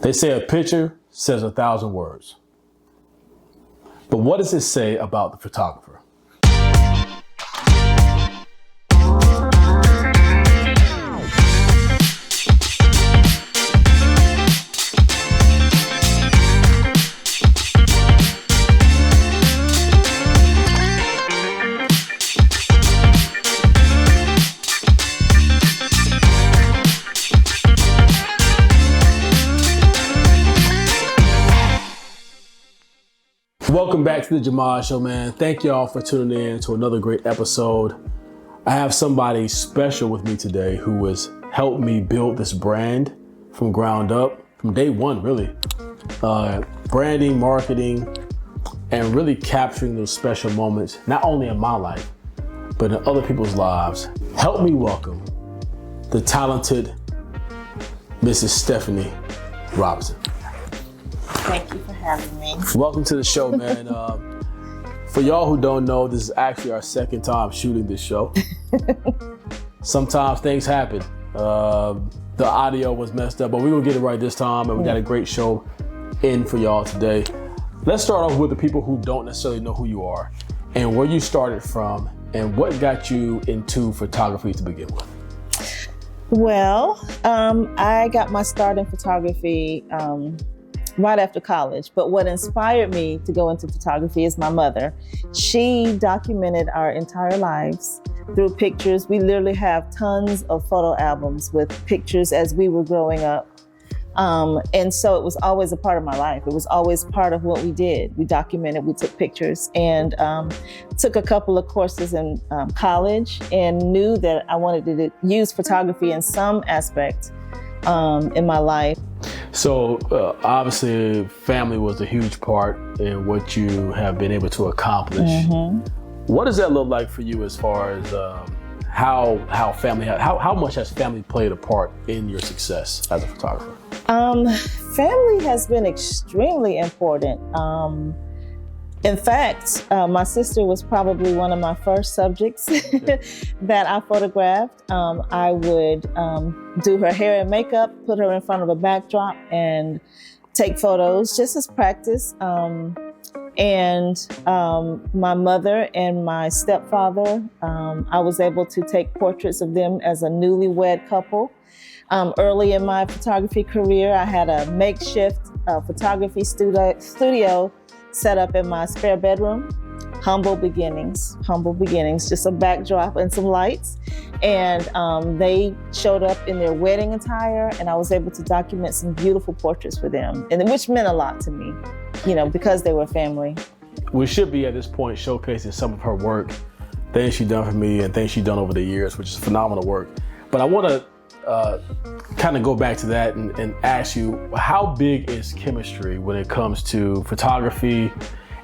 They say a picture says 1,000 words. But what does it say about the photographer? Welcome back to the Jamal Show, man. Thank y'all for tuning in to another great episode. I have somebody special with me today who has helped me build this brand from ground up, from day one, really. Branding, marketing, and really capturing those special moments, not only in my life, but in other people's lives. Help me welcome the talented Mrs. Stephenie Robinson. Thank you for having me. Welcome to the show, man. For y'all who don't know, this is actually our second time shooting this show. Sometimes things happen. The audio was messed up, but we're gonna get it right this time, and we got a great show in for y'all today. Let's start off with the people who don't necessarily know who you are and where you started from and what got you into photography to begin with. Well, I got my start in photography right after college, but what inspired me to go into photography is my mother. She documented our entire lives through pictures. We literally have tons of photo albums with pictures as we were growing up. And so it was always a part of my life. It was always part of what we did. We documented, we took pictures, and took a couple of courses in college and knew that I wanted to use photography in some aspect in my life. So obviously family was a huge part in what you have been able to accomplish. Mm-hmm. What does that look like for you as far as how much has family played a part in your success as a photographer? Family has been extremely important. In fact, my sister was probably one of my first subjects that I photographed. I would do her hair and makeup, put her in front of a backdrop and take photos just as practice. And my mother and my stepfather, I was able to take portraits of them as a newlywed couple. Early in my photography career, I had a makeshift photography studio set up in my spare bedroom. Humble beginnings, just a backdrop and some lights. And they showed up in their wedding attire, and I was able to document some beautiful portraits for them, and which meant a lot to me, because they were family. We should be at this point showcasing some of her work, things she's done for me and things she's done over the years, which is phenomenal work. But I want to kind of go back to that and ask you, how big is chemistry when it comes to photography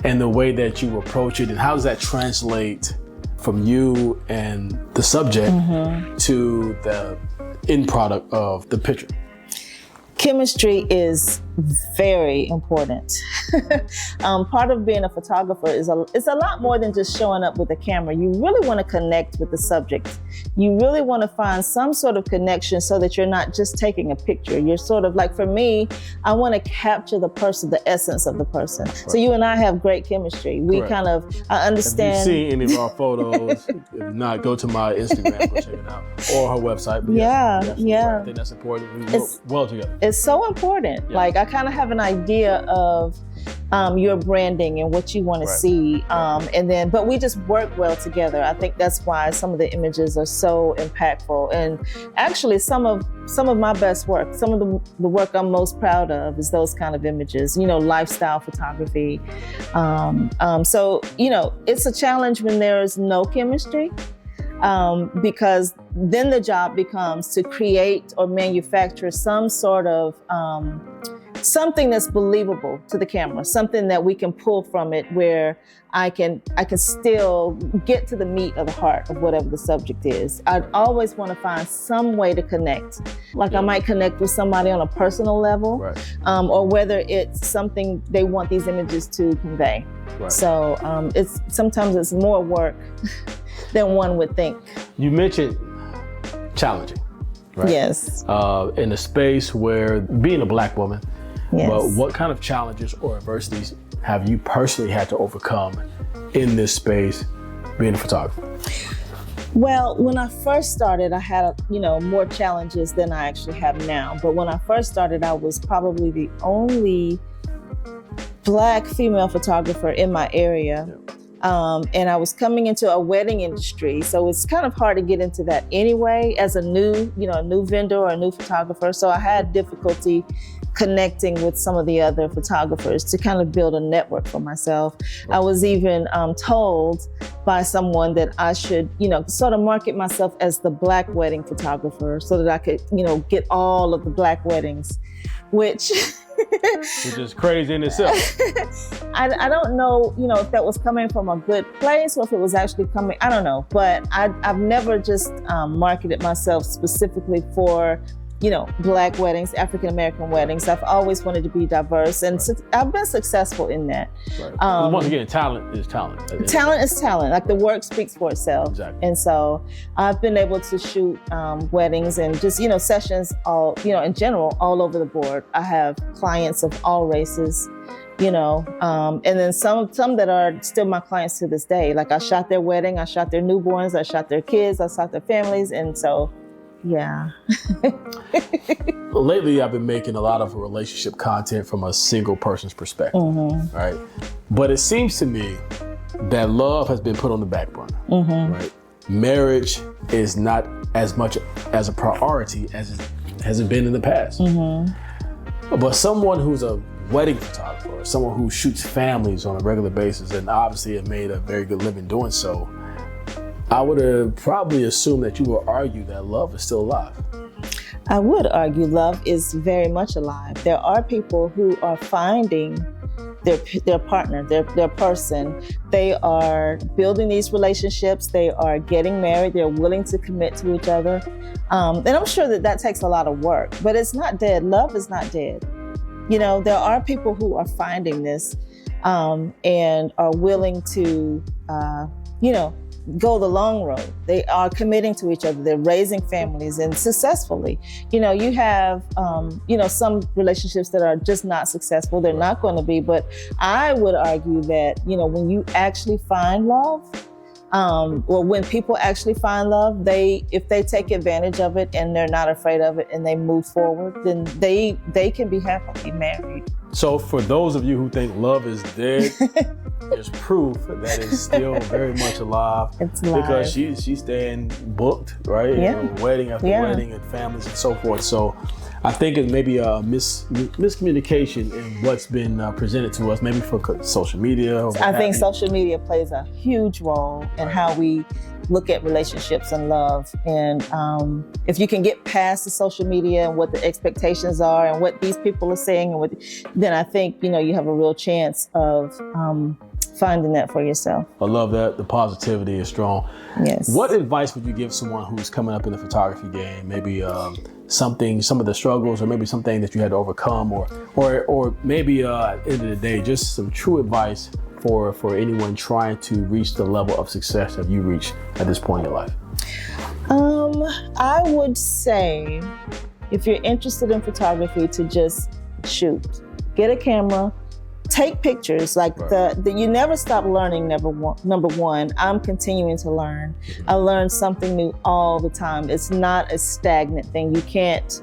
and the way that you approach it, and how does that translate from you and the subject to the end product of the picture? Chemistry is very important. Part of being a photographer is a lot more than just showing up with a camera. You really want to connect with the subject. You really want to find some sort of connection so that you're not just taking a picture. You're sort of like, for me, I want to capture the person, the essence of the person. Right. So you and I have great chemistry. We kind of understand. If you've seen any of our photos, if not, go to my Instagram, go check it out, or her website. But yeah. I think that's important. We work well together. It's so important. Yeah. Like, I kind of have an idea of your branding and what you want to see. But we just work well together. I think that's why some of the images are so impactful. And actually some of my best work, some of the work I'm most proud of is those kind of images, lifestyle photography. So, it's a challenge when there is no chemistry. Because then the job becomes to create or manufacture some sort of something that's believable to the camera, something that we can pull from it where I can still get to the meat of the heart of whatever the subject is. I'd always want to find some way to connect. Like I might connect with somebody on a personal level, or whether it's something they want these images to convey. Right. So sometimes it's more work than one would think. You mentioned challenging, right? Yes. In a space where being a Black woman Yes. But what kind of challenges or adversities have you personally had to overcome in this space, being a photographer? Well, when I first started, I had, more challenges than I actually have now. But when I first started, I was probably the only Black female photographer in my area. And I was coming into a wedding industry. So it's kind of hard to get into that anyway as a new vendor or a new photographer. So I had difficulty connecting with some of the other photographers to kind of build a network for myself. I was even told by someone that I should, sort of market myself as the Black wedding photographer so that I could, get all of the Black weddings, which is crazy in itself. I don't know, if that was coming from a good place or if it was actually coming, I don't know. But I've never just marketed myself specifically for Black weddings, African-American weddings. I've always wanted to be diverse, and I've been successful in that. Right. Once again, talent is talent. Talent is talent. Like, the work speaks for itself. Exactly. And so I've been able to shoot weddings and just, sessions all, in general, all over the board. I have clients of all races, and then some that are still my clients to this day. Like, I shot their wedding, I shot their newborns, I shot their kids, I shot their families, and so yeah. Lately, I've been making a lot of relationship content from a single person's perspective, right? But it seems to me that love has been put on the back burner, right? Marriage is not as much as a priority as it has been in the past. But someone who's a wedding photographer, someone who shoots families on a regular basis, and obviously have made a very good living doing so, I would probably assume that you would argue that love is still alive. I would argue love is very much alive. There are people who are finding their partner, their person. They are building these relationships. They are getting married. They're willing to commit to each other. And I'm sure that takes a lot of work, but it's not dead. Love is not dead. There are people who are finding this and are willing to, go the long road. They are committing to each other. They're raising families and successfully. You have, some relationships that are just not successful. They're not going to be, but I would argue that, when you actually find love, or when people actually find love, if they take advantage of it and they're not afraid of it and they move forward, then they can be happily married. So for those of you who think love is dead, there's proof that it's still very much alive. It's alive. Because she's staying booked, right? Yeah. Wedding after wedding and families and so forth. So I think it may be a miscommunication in what's been presented to us, maybe for social media. I think social media plays a huge role in how we look at relationships and love. And if you can get past the social media and what the expectations are and what these people are saying, then I think, you have a real chance of finding that for yourself. I love that. The positivity is strong. Yes. What advice would you give someone who's coming up in the photography game? Maybe some of the struggles, or maybe something that you had to overcome, or maybe at the end of the day, just some true advice for anyone trying to reach the level of success that you reach at this point in your life? I would say, if you're interested in photography, to just shoot. Get a camera, take pictures. Like you never stop learning. Number one, I'm continuing to learn. I learn something new all the time. It's not a stagnant thing. You can't,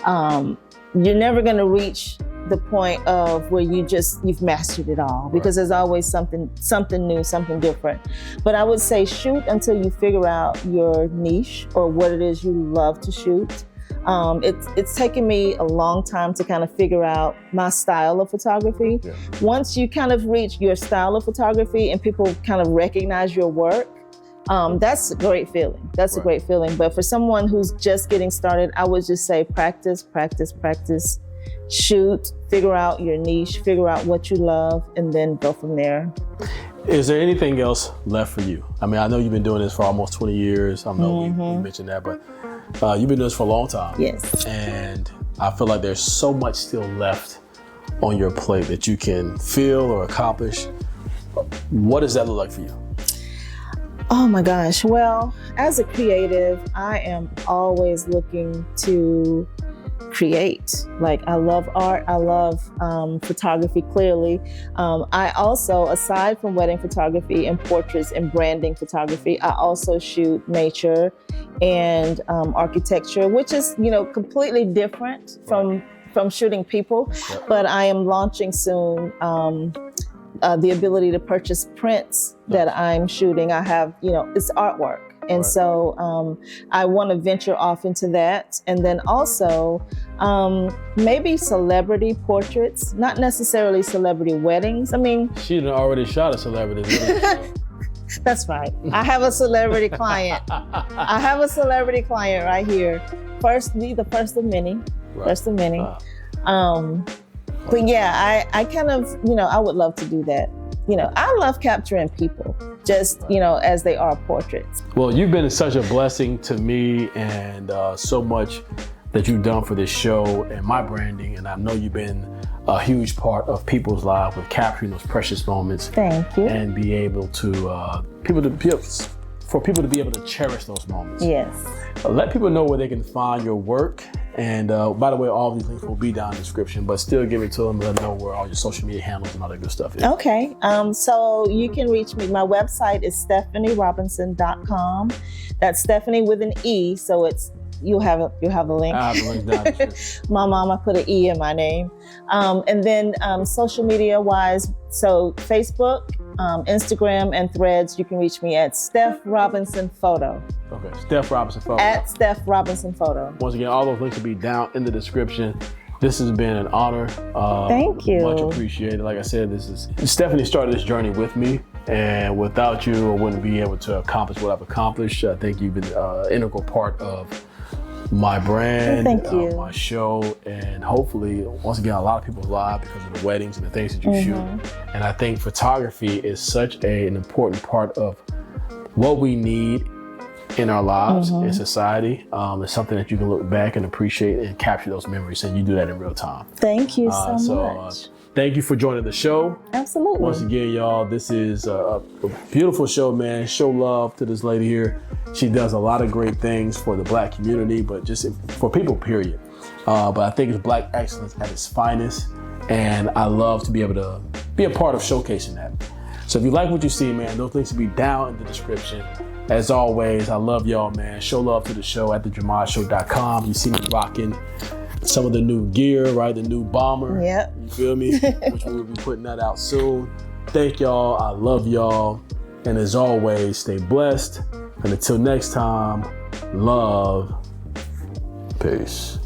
you're never gonna reach the point of where you've mastered it all, because there's always something new, something different. But I would say shoot until you figure out your niche or what it is you love to shoot. It's taken me a long time to kind of figure out my style of photography. Yeah. Once you kind of reach your style of photography and people kind of recognize your work, that's a great feeling. That's a great feeling. But for someone who's just getting started, I would just say practice, practice, practice. Shoot, figure out your niche, figure out what you love, and then go from there. Is there anything else left for you? I mean, I know you've been doing this for almost 20 years. I know we mentioned that, but you've been doing this for a long time. Yes. And I feel like there's so much still left on your plate that you can feel or accomplish. What does that look like for you? Oh my gosh. Well, as a creative, I am always looking to create. Like, I love art. I love photography, clearly. I also, aside from wedding photography and portraits and branding photography, I also shoot nature and architecture, which is, completely different from shooting people. But I am launching soon the ability to purchase prints that I'm shooting. I have, it's artwork. And so I want to venture off into that. And then also maybe celebrity portraits, not necessarily celebrity weddings. I mean, she done already shot a celebrity. That's right. I have a celebrity client. I have a celebrity client right here. The first of many. Right. First of many. But yeah, I kind of, I would love to do that. I love capturing people, just, as they are portraits. Well, you've been such a blessing to me, and so much that you've done for this show and my branding. And I know you've been a huge part of people's lives with capturing those precious moments. Thank you. And be able to, for people to be able to cherish those moments. Yes. Let people know where they can find your work. And by the way, all these links will be down in the description, but still give it to them and let them know where all your social media handles and all that good stuff is. Okay. So you can reach me. My website is stephenieRobinson.com. That's Stephenie with an E. So you'll have the link. I have the link down in the description. My mama put an E in my name. And then social media wise, so Facebook, Instagram, and Threads, you can reach me at Steph Robinson Photo. Okay, Steph Robinson Photo. At Steph Robinson Photo. Once again, all those links will be down in the description. This has been an honor. Thank you. Much appreciated. Like I said, Stephenie started this journey with me, and without you, I wouldn't be able to accomplish what I've accomplished. I think you've been an integral part of my brand, my show, and hopefully, once again, a lot of people's lives because of the weddings and the things that you shoot. And I think photography is such an important part of what we need in our lives, in society. It's something that you can look back and appreciate and capture those memories, and you do that in real time. Thank you so much. Thank you for joining the show. Absolutely. Once again, y'all, this is a beautiful show, man. Show love to this lady here. She does a lot of great things for the Black community, but just for people, period. But I think it's Black excellence at its finest, and I love to be able to be a part of showcasing that. So if you like what you see, man, those links will be down in the description. As always, I love y'all, man. Show love to the show at thejamadshow.com. You see me rocking some of the new gear, right? The new bomber. Yep. You feel me? Which we'll be putting that out soon. Thank y'all. I love y'all. And as always, stay blessed. And until next time, love. Peace.